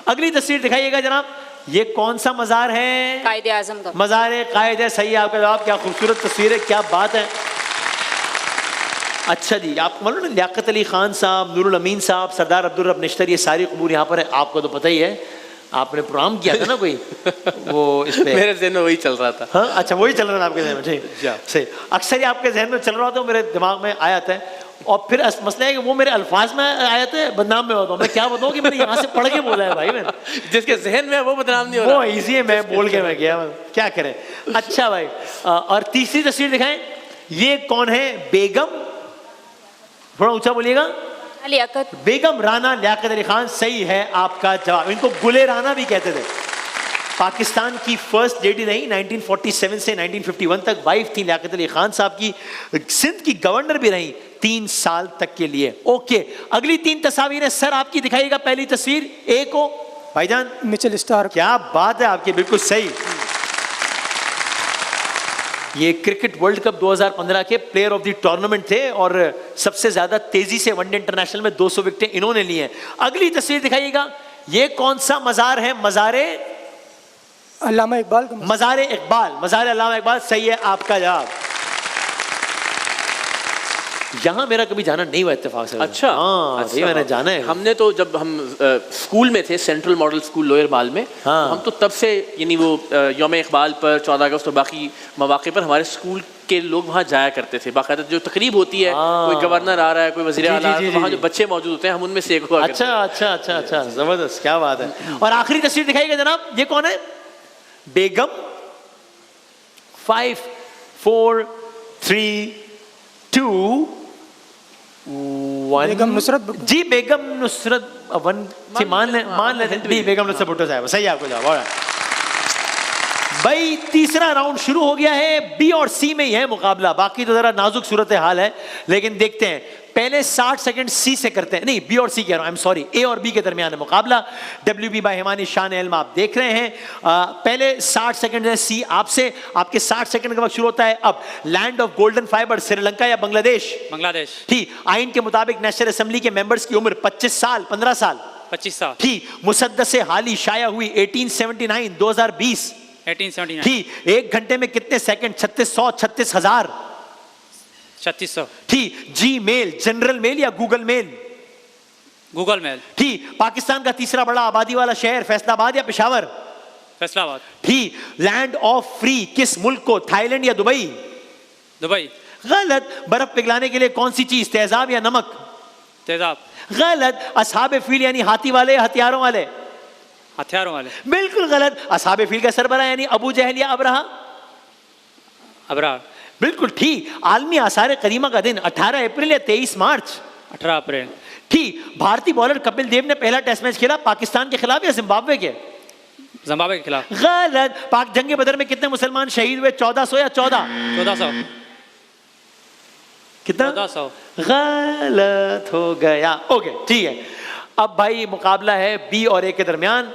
अगली तस्वीर दिखाइएगा जनाब। ये कौन सा मज़ार है? कायदे आजम का मज़ार है कायद है, सही है आपका जवाब। क्या खूबसूरत तस्वीर है, क्या बात है। अच्छा जी, आप मालूम ना लियाकत अली खान साहब, नूरुल अमीन साहब, सरदार अब्दुल रब निश्तर, ये सारी कबूर यहाँ पर है। आपको तो पता ही है, आपने प्रोग्राम किया था ना कोई वो इस पे। मेरे जहन में वही चल रहा था। हाँ, अच्छा वही चल रहा था आपके जहन में, ठीक सही। अक्सर ही आपके जहन में चल रहा था, मेरे दिमाग में आया था। और फिर मसला है कि वो मेरे अल्फाज में आए थे, बदनाम में होता हूँ मैं। क्या बताऊँ कि मैंने यहाँ से पढ़ के बोला है भाई मैंने। जिसके जहन में वो बदनाम नहीं हो रहा, वो इजी है, मैं बोल के मैं गया, क्या करें। अच्छा भाई, और तीसरी तस्वीर दिखाएं। ये कौन है? बेगम, थोड़ा ऊंचा बोलिएगा। लियाकत। बेगम राना लियाकत अली खान सही है आपका जवाब। इनको गुले राना भी कहते थे। पाकिस्तान की फर्स्ट लेडी रही 1947 से 1951 तक, वाइफ थी लियाकत अली खान साहब की। सिंध की गवर्नर भी रही 3 साल तक के लिए। ओके, अगली 3 तस्वीरें सर आपकी दिखाइएगा। पहली तस्वीर ए को भाईजान, मिचेल स्टार्क। क्या बात है आपकी, बिल्कुल सही। ये क्रिकेट वर्ल्ड कप 2015 के प्लेयर ऑफ द टूर्नामेंट थे और सबसे ज्यादा तेजी से वनडे इंटरनेशनल में 200 विकेटें इन्होंने ली हैं। अगली तस्वीर दिखाइएगा। ये कौन सा मजार है? मजारे अल्लामा इकबाल। मजारे इकबाल, मजारे अल्लामा इकबाल सही है आपका जवाब। यहाँ मेरा कभी जाना नहीं हुआ इत्तेफाक से। अच्छा, हाँ, अच्छा, मैंने जाना है। हमने तो जब हम स्कूल में थे, सेंट्रल मॉडल स्कूल लोअर माल में, हाँ। हम तो तब से यानी वो यौम इकबाल पर, 14 अगस्त और बाकी मौके पर हमारे स्कूल के लोग वहाँ जाया करते थे। बाकायदा जो तकरीब होती है, कोई गवर्नर आ रहा है, कोई वज़ीर आला, तो वहाँ जो बच्चे मौजूद होते हैं, हम उनमें से एक हुआ। अच्छा अच्छा अच्छा अच्छा, जबरदस्त, क्या बात है। और आखिरी तस्वीर दिखाइएगा जनाब, ये कौन है? बेगम। 5 4 3 2 1। बेगम नुसरत जी, बेगम नुसरत वन मान ले बेगम नुसरत भुट्टो साहब सही आपको जवाब। भाई तीसरा राउंड शुरू हो गया है। बी और सी में ही है मुकाबला, बाकी तो जरा नाजुक सूरत हाल है, लेकिन देखते हैं। पहले 60 सेकंड सी से करते हैं, नहीं बी और सी कह रहा हूं, आई एम सॉरी, ए और बी के दरमियान है मुकाबला। WB बाय हिमानी शान इल्म आप देख रहे हैं। पहले 60 सेकंड है सी आपसे, आपके 60 सेकंड का वक्त शुरू होता है अब। Land of golden fibre, Sri Lanka या बांग्लादेश? बांग्लादेश। ठीक। आइन के मुताबिक नेशनल असेंबली के मेंबर्स की उम्र 25 साल 15 साल? 25 साल। ठीक। मुसद्दस हाल ही शाया हुई 1879 2020? 1879। ठीक। 1 घंटे में कितने सेकंड? 3600 36,000? 3600। ठीक। जी मेल, जनरल मेल या गूगल मेल? Google mail. ठीक। पाकिस्तान का तीसरा बड़ा आबादी वाला शहर फैसलाबाद या पेशावर? फैसलाबाद। ठीक। लैंड ऑफ फ्री किस मुल्क को, थाईलैंड या दुबई? दुबई। गलत। बर्फ पिघलाने के लिए कौन सी चीज, तेजाब या नमक? तेजाब। गलत। असहाबे फील यानी हाथी वाले, हथियारों वाले? हथियारों वाले। बिल्कुल गलत। असहाबे फील का सरबराह यानी अबू जहल या अबरहा? अबरार। बिल्कुल ठीक। आलमी आसार करीमा का दिन 18 अप्रैल या 23 मार्च? 18 अप्रैल। ठीक। भारतीय बॉलर कपिल देव ने पहला टेस्ट मैच खेला पाकिस्तान के खिलाफ या जिम्बाब्वे के? जिम्बाब्वे के खिलाफ। गलत। पाक जंग बदर में कितने मुसलमान शहीद हुए, 1400 या 14? 1400। कितना? 1400। गलत हो गया। ओके ठीक है। अब भाई मुकाबला है बी और ए के दरमियान।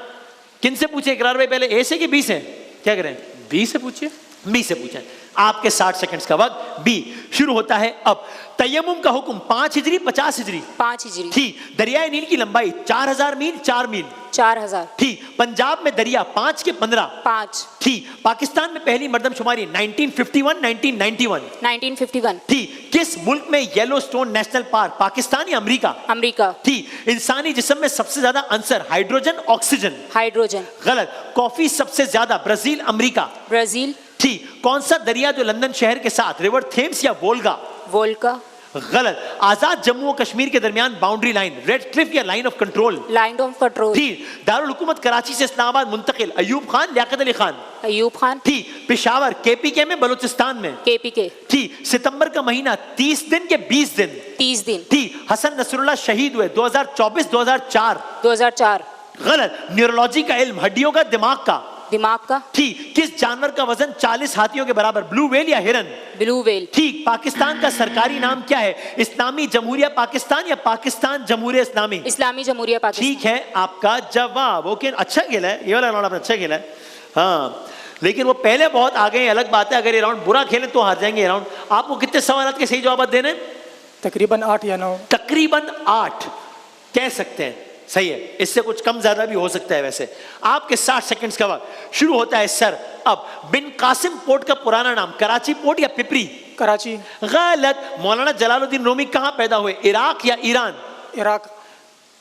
किन से पूछे इकरार भाई, पहले ए से कि बी से? क्या करें? बी से पूछिए। बी से पूछें। आपके 60 सेकंड्स का वक्त। बी शुरू होता है अब। तयम्मुम का हुक्म 5 हिजरी 50 हिजरी? 5 हिजरी। ठीक। दरियाए नील की लंबाई 4000 मील 4 मील? 4000। ठीक। पंजाब में दरिया 5 के 15? 5। ठीक। पाकिस्तान में पहली मर्दमशुमारी 1951 1991? 1951। ठीक। किस मुल्क में yellow stone national park, Pakistan या अमेरिका? अमेरिका। ठीक। इंसानी जिस्म में सबसे ज्यादा अंसर, हाइड्रोजन ऑक्सीजन? हाइड्रोजन। गलत। कॉफी सबसे ज्यादा, ब्राजील अमेरिका? ब्राजील। ठीक। कौन सा दरिया जो लंदन शहर के साथ, रिवर थेम्स या वोल्गा? वोल्गा। गलत। आजाद जम्मू और कश्मीर के दरमियान बाउंड्री लाइन, रेड क्लिफ या line of control? Line of control. ठीक। दारुल हुकूमत कराची से इस्लामाबाद मुंतकिल, अयूब खान लियाकत अली खान? अयूब खान। ठीक। पेशावर केपीके में, बलूचिस्तान में? केपीके। ठीक। सितंबर का महीना 30 दिन के 20 दिन? 30 दिन। ठीक। हसन नसरुल्लाह शहीद हुए 2024 2004? 2004। गलत। न्यूरोलॉजी का इल्म, हड्डियों का, दिमाग का? दिमाग का। ठीक। किस जानवर का वजन 40 हाथियों के बराबर, ब्लू व्हेल या हिरन? Blue whale. ठीक। पाकिस्तान का सरकारी नाम क्या है, इस्लामी जमहूरिया पाकिस्तान या पाकिस्तान जमहूरिया इस्लामी? इस्लामी जमहूरिया पाकिस्तान। ठीक है आपका जवाब। ओके, अच्छा खेला है ये वाला राउंड, आपने अच्छा खेला है। हाँ, लेकिन वो पहले बहुत आगे हैं, अलग बात है। अगर ये राउंड बुरा खेलें तो हार जाएंगे ये राउंड। आपको कितने सवाल के सही जवाब देने? तकरीबन 8 या 9। तकरीबन 8 कह सकते हैं, सही है। इससे कुछ कम ज्यादा भी हो सकता है। वैसे आपके 60 सेकंड्स का वक्त शुरू होता है सर अब। बिन कासिम पोर्ट का पुराना नाम, कराची पोर्ट या पिपरी? कराची। गलत। मौलाना जलालुद्दीन रूमी कहां पैदा हुए, इराक या ईरान? इराक।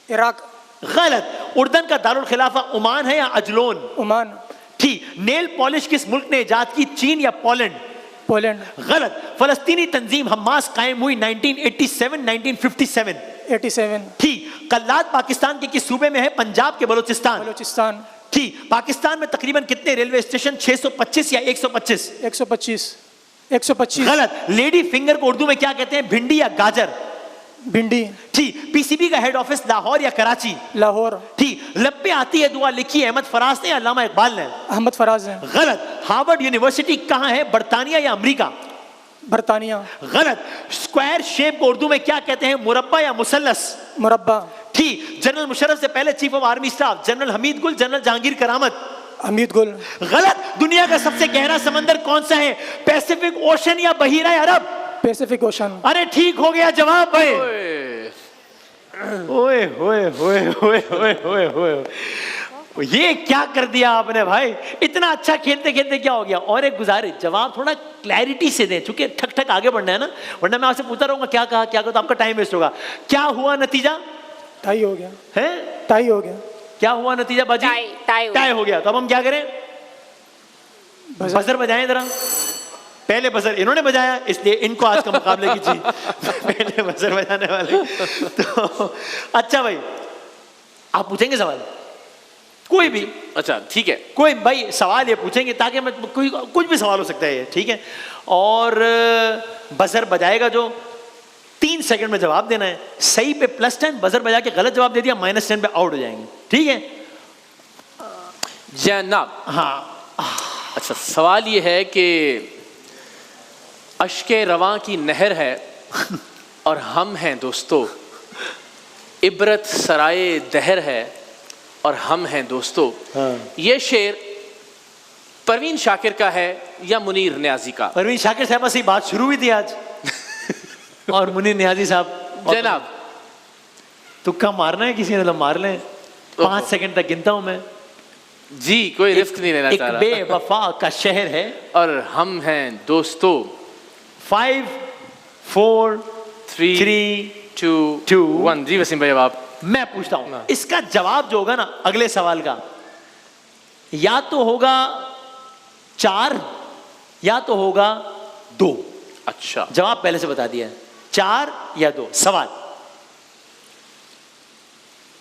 इराक। गलत। उर्दन का दारुल खिलाफा ओमान है या अजलोन? ओमान। ठीक। नेल पॉलिश किस मुल्क ने इजाद की, चीन या पोलैंड? पोलैंड। गलत। फलस्तीनी तंजीम हमास कायम हुई 1987 1957? 87। ठीक। कल्लाद पाकिस्तान के किस सूबे में है, पंजाब के बलूचिस्तान? बलूचिस्तान। ठीक। पाकिस्तान में तकरीबन कितने रेलवे स्टेशन, 625 या 125? 125। 125। गलत। लेडी फिंगर को उर्दू में क्या कहते हैं, भिंडी या गाजर? भिंडी। ठीक। पीसीबी का हेड ऑफिस लाहौर या कराची? लाहौर। ठीक। लब पे आती है दुआ लिखी है अहमद फराज ने या अल्लामा इकबाल ने? अहमद फराज है। गलत। हार्वर्ड यूनिवर्सिटी कहाँ है, बर्तानिया या अमेरिका? बर्तानिया। गलत। स्क्वायर शेप को उर्दू में क्या कहते हैं, मुरब्बा या मुसल्लस? मुरब्बा। ठीक। जनरल मुशर्रफ से पहले chief of army staff, general Hamid गुल, जनरल जहांगीर करामत? हमीद गुल। गलत। दुनिया का सबसे गहरा समंदर कौन सा है, पैसिफिक ओशन या बहीरा अरब? Pacific ocean. अरे ठीक हो गया जवाब भाई। ओए होए होए होए होए होए होए, ये क्या कर दिया आपने भाई, इतना अच्छा खेलते खेलते क्या हो गया। और एक गुजारिश, जवाब थोड़ा क्लैरिटी से दें, चूंकि ठक ठक आगे बढ़ना है ना, वरना मैं आपसे पूछता रहूंगा क्या कहा क्या कहा, तो आपका टाइम वेस्ट होगा। क्या हुआ नतीजा? टाई हो गया है, टाई हो गया। क्या हुआ नतीजा बाजी? टाई हो गया। तो अब हम क्या करें, बजर बजाएं जरा। पहले बजर इन्होंने बजाया इसलिए इनको आज का मुकाबले की जीत। पहले बजर बजाने वाले। तो अच्छा भाई, आप पूछेंगे सवाल कोई भी? अच्छा ठीक है, कोई भाई सवाल ये पूछेंगे ताकि मैं कोई कुछ भी सवाल हो सकता है ये, ठीक है। और बजर बजाएगा जो 3 सेकंड में जवाब देना है, सही पे +10, बजर बजा के गलत जवाब दे दिया -10 पे आउट हो जाएंगे, ठीक है जनाब। हाँ अच्छा, सवाल ये है कि अश्के रवां की नहर है और हम हैं दोस्तों, इबरत सराय दहर है और हम हैं दोस्तों। ये शेर परवीन शाकिर का है या मुनीर न्याजी का? परवीन शाकिर साहब से बात शुरू हुई थी आज। और मुनीर न्याजी साहब। जनाब तुक्का मारना है किसी ने तो मार लें, 5 सेकंड तक गिनता हूं मैं जी, कोई रिस्क नहीं लेना चाह रहा। एक बेवफा का शहर है और हम हैं दोस्तों। 5 4 3 2 1। जी वसीम भाई, आप मैं पूछता हूं, इसका जवाब जो होगा ना अगले सवाल का, या तो होगा 4 या तो होगा 2। अच्छा, जवाब पहले से बता दिया है, 4 या 2। सवाल,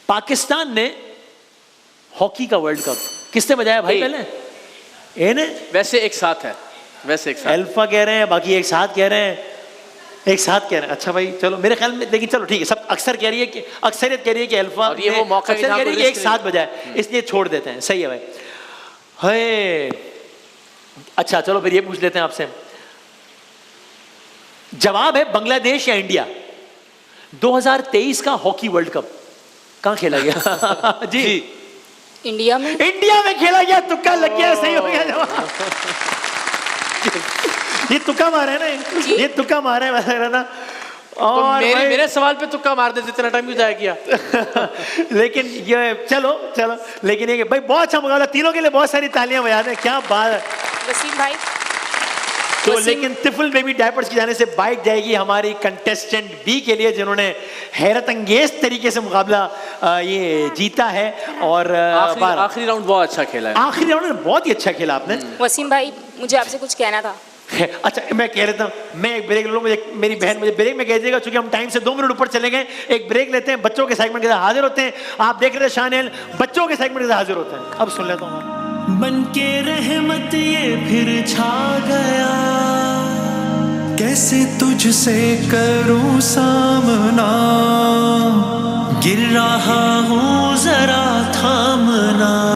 पाकिस्तान ने हॉकी का वर्ल्ड कप किसने बजाया भाई? पहले ए ने। वैसे एक साथ है, वैसे एक साथ। अल्फा कह रहे हैं, बाकी एक साथ कह रहे हैं, एक साथ कह रहे हैं। अच्छा भाई चलो, मेरे ख्याल में, लेकिन चलो ठीक है, सब अक्सर कह रही है कि अक्सरियत कह रही है कि अल्फा, और ये वो मौका अक्सर कह रही है कि एक साथ बजाए, इसलिए छोड़ देते हैं। सही है भाई। है अच्छा, चलो फिर ये पूछ लेते हैं आपसे, जवाब है बांग्लादेश या इंडिया। 2023 का हॉकी वर्ल्ड कप कहां खेला गया? जी इंडिया में। इंडिया में खेला गया, तुक्का लग गया, सही हो गया जवाब। ये तुक्का मारा है ना, ये तुक्का मारा है ना। और तो मेरे सवाल पे तुक्का मार देते, इतना टाइम क्यों जाया किया? लेकिन ये चलो, लेकिन ये भाई बहुत अच्छा मुकाबला, तीनों के लिए बहुत सारी तालियां बजा दें, क्या बात है वसीम भाई। तो लेकिन तिफल बेबी डायपर्स की जाने से बाइक जाएगी हमारी कंटेस्टेंट बी के लिए, जिन्होंने हैरत अंगेज तरीके से मुकाबला ये जीता है। और आखिरी राउंड बहुत अच्छा खेला है। आखिरी राउंड में बहुत ही अच्छा खेला आपने। वसीम भाई, मुझे आपसे कुछ कहना था। अच्छा, मैं कह रहा था, मैं एक ब्रेक ले लूं, मुझे मेरी बहन मुझे ब्रेक में कह देगा, क्योंकि हम टाइम से 2 मिनट ऊपर चले गए। एक ब्रेक लेते हैं, बच्चों के सेगमेंट के साथ हाजिर होते हैं। आप देख रहे थे शानेल, बच्चों के सेगमेंट के साथ हाजिर होते हैं। अब सुन लेता हूँ। बन के रहमत ये फिर छा गया, कैसे तुझसे करूं सामना, गिर रहा हूँ जरा थामना।